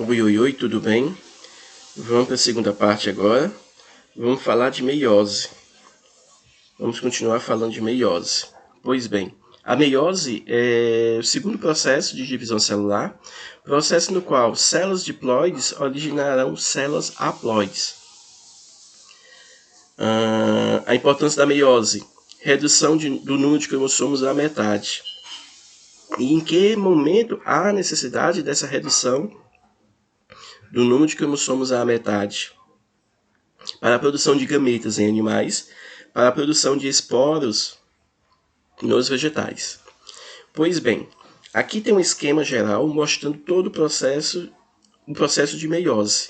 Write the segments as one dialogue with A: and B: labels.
A: Oi, oi, oi, tudo bem? Vamos para a segunda parte agora. Vamos falar de meiose. Vamos continuar falando de meiose. Pois bem, a meiose é o segundo processo de divisão celular, processo no qual células diploides originarão células haploides. A importância da meiose: redução do número de cromossomos à metade. E em que momento há necessidade dessa redução do número de cromossomos à metade? Para a produção de gametas em animais, para a produção de esporos nos vegetais. Pois bem, aqui tem um esquema geral mostrando todo o processo de meiose.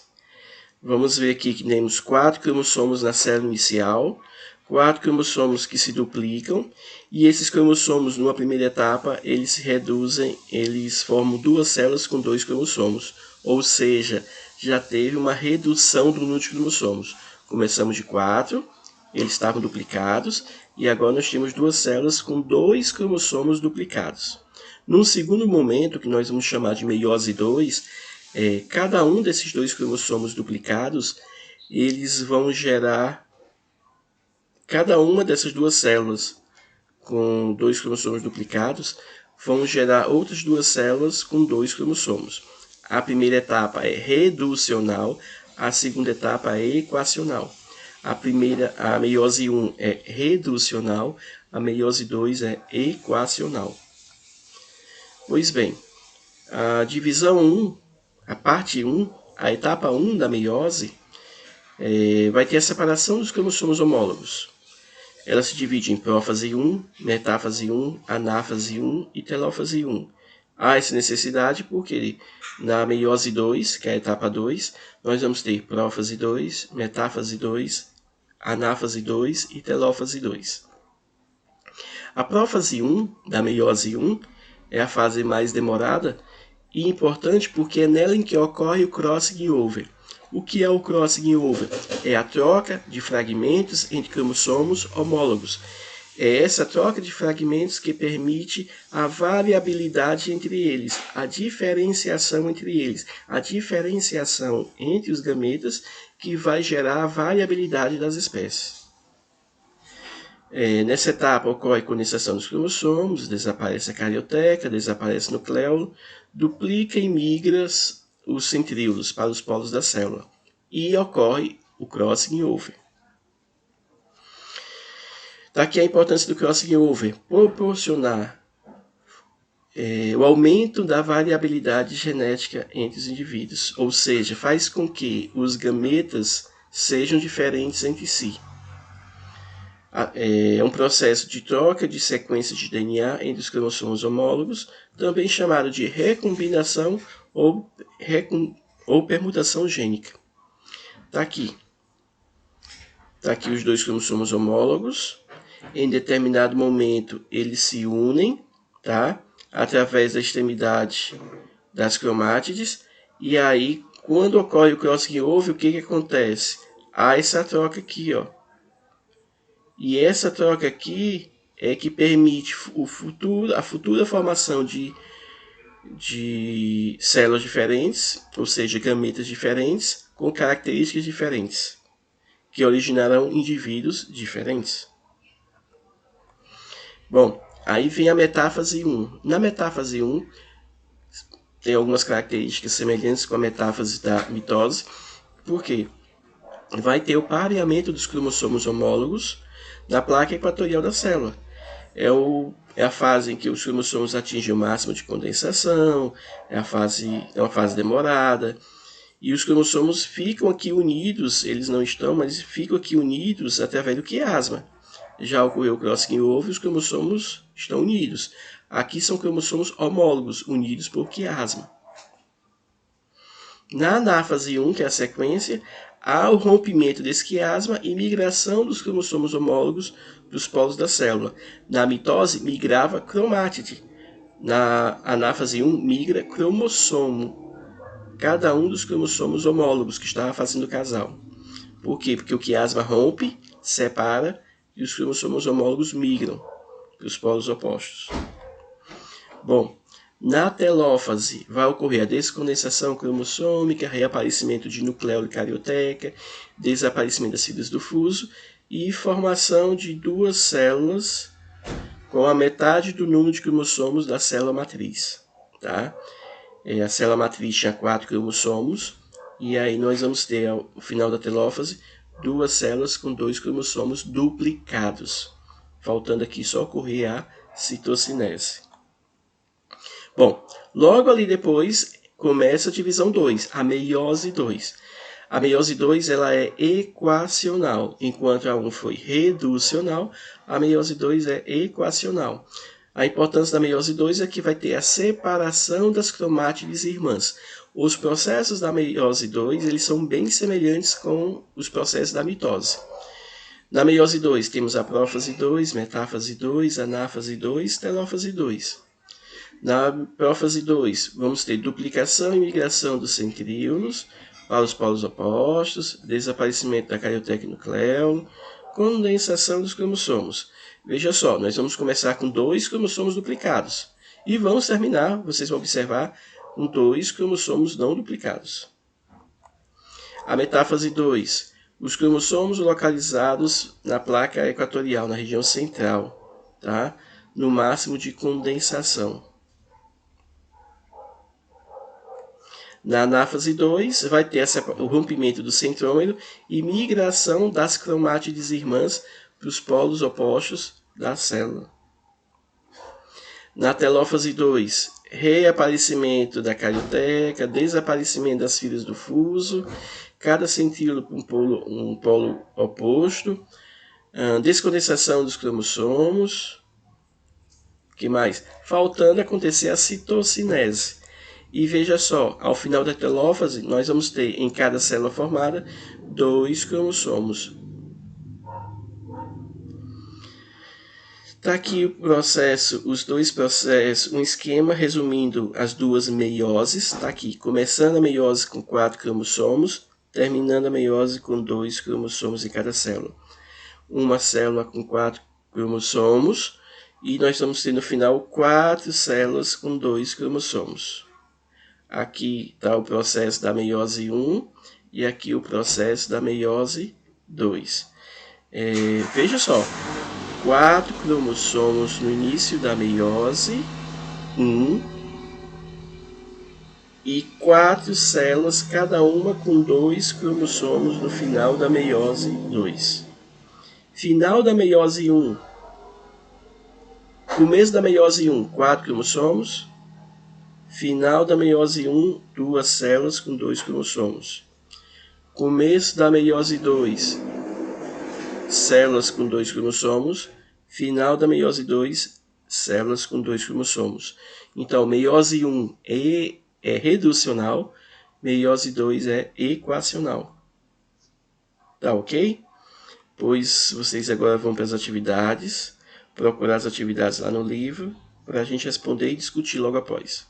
A: Vamos ver aqui que temos 4 cromossomos na célula inicial, 4 cromossomos que se duplicam, e esses cromossomos, numa primeira etapa, eles se reduzem, eles formam 2 células com 2 cromossomos, ou seja, já teve uma redução do número de cromossomos. Começamos de 4, eles estavam duplicados, e agora nós temos 2 células com 2 cromossomos duplicados. Num segundo momento, que nós vamos chamar de meiose 2, cada um desses 2 cromossomos duplicados, eles vão gerar, cada uma dessas 2 células com 2 cromossomos duplicados, vão gerar outras 2 células com 2 cromossomos. A primeira etapa é reducional, a segunda etapa é equacional. A meiose 1 é reducional, a meiose 2 é equacional. Pois bem, a divisão 1, a parte 1, a etapa 1 da meiose, vai ter a separação dos cromossomos homólogos. Ela se divide em prófase 1, metáfase 1, anáfase 1 e telófase 1. Há essa necessidade porque na meiose 2, que é a etapa 2, nós vamos ter prófase 2, metáfase 2, anáfase 2 e telófase 2. A prófase 1 da meiose 1 é a fase mais demorada e importante porque é nela em que ocorre o crossing over. O que é o crossing over? É a troca de fragmentos entre cromossomos homólogos. É essa troca de fragmentos que permite a variabilidade entre eles, a diferenciação entre eles, a diferenciação entre os gametas que vai gerar a variabilidade das espécies. Nessa etapa ocorre condensação dos cromossomos, desaparece a carioteca, desaparece o nucleolo, duplica e migra os centríolos para os polos da célula e ocorre o crossing over. Daqui a importância do crossing over: proporcionar o aumento da variabilidade genética entre os indivíduos, ou seja, faz com que os gametas sejam diferentes entre si. É um processo de troca de sequências de DNA entre os cromossomos homólogos, também chamado de recombinação ou permutação gênica. Está aqui os 2 cromossomos homólogos. Em determinado momento eles se unem, tá? Através da extremidade das cromátides, e aí quando ocorre o crossing over, o que acontece? Há essa troca aqui, ó. E essa troca aqui é que permite a futura formação de células diferentes, ou seja, gametas diferentes, com características diferentes, que originarão indivíduos diferentes. Bom, aí vem a metáfase 1. Na metáfase 1, tem algumas características semelhantes com a metáfase da mitose. Por quê? Vai ter o pareamento dos cromossomos homólogos na placa equatorial da célula. É a fase em que os cromossomos atingem o máximo de condensação, é uma fase demorada, e os cromossomos ficam aqui unidos, eles não estão, mas ficam aqui unidos através do quiasma. Já ocorreu o crossing over, os cromossomos estão unidos. Aqui são cromossomos homólogos, unidos por quiasma. Na anáfase 1, que é a sequência, há o rompimento desse quiasma e migração dos cromossomos homólogos dos polos da célula. Na mitose, migrava cromátide. Na anáfase 1, migra cromossomo. Cada um dos cromossomos homólogos que estava fazendo casal. Por quê? Porque o quiasma rompe, separa, e os cromossomos homólogos migram para os polos opostos. Bom, Na telófase vai ocorrer a descondensação cromossômica, reaparecimento de nucleolo carioteca, desaparecimento das fibras do fuso e formação de duas células com a metade do número de cromossomos da célula matriz. Tá? A célula matriz tinha 4 cromossomos, e aí nós vamos ter, ao final da telófase, duas células com 2 cromossomos duplicados, faltando aqui só ocorrer a citocinese. Bom, logo ali depois começa a divisão 2, a meiose 2. A meiose 2 ela é equacional, enquanto a 1 foi reducional, a meiose 2 é equacional. A importância da meiose 2 é que vai ter a separação das cromátides irmãs. Os processos da meiose 2 eles são bem semelhantes com os processos da mitose. Na meiose 2 temos a prófase 2, metáfase 2, anáfase 2, telófase 2. Na prófase 2, vamos ter duplicação e migração dos centríolos para os polos opostos, desaparecimento da carioteca e nucleolo, condensação dos cromossomos. Veja só, nós vamos começar com 2 cromossomos duplicados e vamos terminar, vocês vão observar, com 2 cromossomos não duplicados. A metáfase 2, os cromossomos localizados na placa equatorial, na região central, tá? No máximo de condensação. Na anáfase 2, vai ter o rompimento do centrômero e migração das cromátides irmãs para os polos opostos da célula. Na telófase 2, reaparecimento da carioteca, desaparecimento das fibras do fuso, cada centríolo para um polo oposto, descondensação dos cromossomos. O que mais? Faltando acontecer a citocinese. E veja só, ao final da telófase, nós vamos ter em cada célula formada 2 cromossomos. Está aqui o processo, os dois processos, um esquema resumindo as duas meioses. Está aqui, começando a meiose com 4 cromossomos, terminando a meiose com 2 cromossomos em cada célula. Uma célula com 4 cromossomos, e nós vamos ter no final 4 células com 2 cromossomos. Aqui está o processo da meiose 1 e aqui o processo da meiose 2. Veja só, 4 cromossomos no início da meiose 1 e 4 células, cada uma com 2 cromossomos no final da meiose 2. Final da meiose 1, começo da meiose 1, 4 cromossomos. Final da meiose 1, 2 células com 2 cromossomos. Começo da meiose 2, células com 2 cromossomos. Final da meiose 2, células com 2 cromossomos. Então, meiose 1 é reducional, meiose 2 é equacional. Tá ok? Pois vocês agora vão para as atividades, procurar as atividades lá no livro, para a gente responder e discutir logo após.